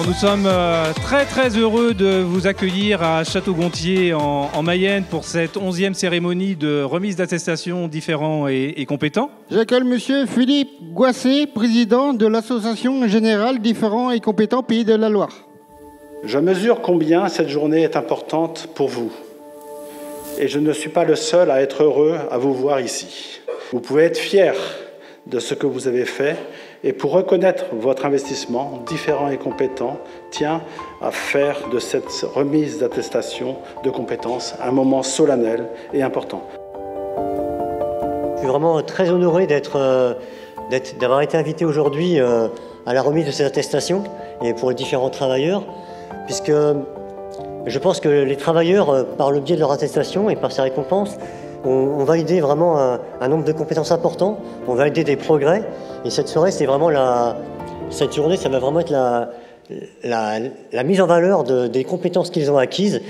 Alors nous sommes très heureux de vous accueillir à Château-Gontier en Mayenne pour cette 11e cérémonie de remise d'attestation différents et compétents. J'accueille monsieur Philippe Goissé, président de l'association générale différents et compétents Pays de la Loire. Je mesure combien cette journée est importante pour vous. Et je ne suis pas le seul à être heureux à vous voir ici. Vous pouvez être fiers de ce que vous avez fait et pour reconnaître votre investissement, différents et compétents tient à faire de cette remise d'attestation de compétences un moment solennel et important. Je suis vraiment très honoré d'avoir été invité aujourd'hui à la remise de cette attestation et pour les différents travailleurs, puisque je pense que les travailleurs, par le biais de leur attestation et par ces récompenses, ont validé vraiment un nombre de compétences importants, ont validé des progrès. Et cette soirée, c'est vraiment cette journée, ça va vraiment être la mise en valeur des compétences qu'ils ont acquises.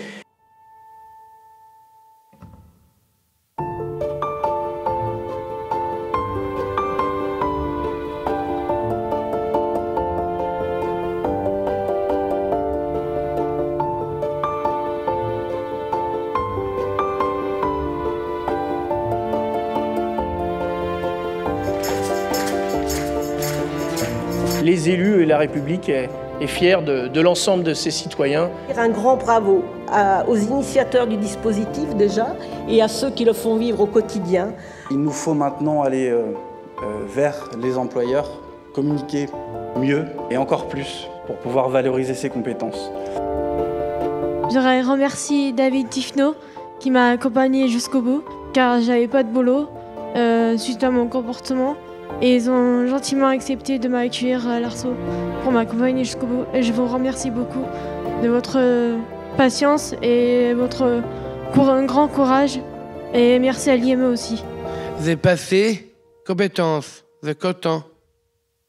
Les élus et la République est fière de l'ensemble de ses citoyens. Un grand bravo aux initiateurs du dispositif déjà et à ceux qui le font vivre au quotidien. Il nous faut maintenant aller vers les employeurs, communiquer mieux et encore plus pour pouvoir valoriser ces compétences. Je voudrais remercier David Tifno qui m'a accompagné jusqu'au bout car j'avais pas de boulot suite à mon comportement. Et ils ont gentiment accepté de m'accueillir à l'Arceau pour m'accompagner jusqu'au bout. Et je vous remercie beaucoup de votre patience et votre grand courage. Et merci à l'IME aussi. Vous avez passé compétences, vous êtes content.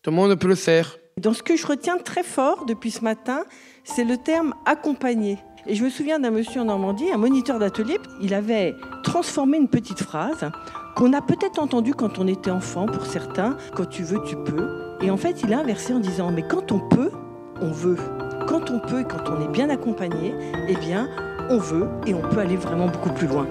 Tout le monde peut le faire. Dans ce que je retiens très fort depuis ce matin, c'est le terme « accompagner ». Et je me souviens d'un monsieur en Normandie, un moniteur d'atelier, il avait transformé une petite phrase qu'on a peut-être entendue quand on était enfant pour certains, « quand tu veux, tu peux ». Et en fait, il a inversé en disant « mais quand on peut, on veut ». Quand on peut et quand on est bien accompagné, eh bien, on veut et on peut aller vraiment beaucoup plus loin.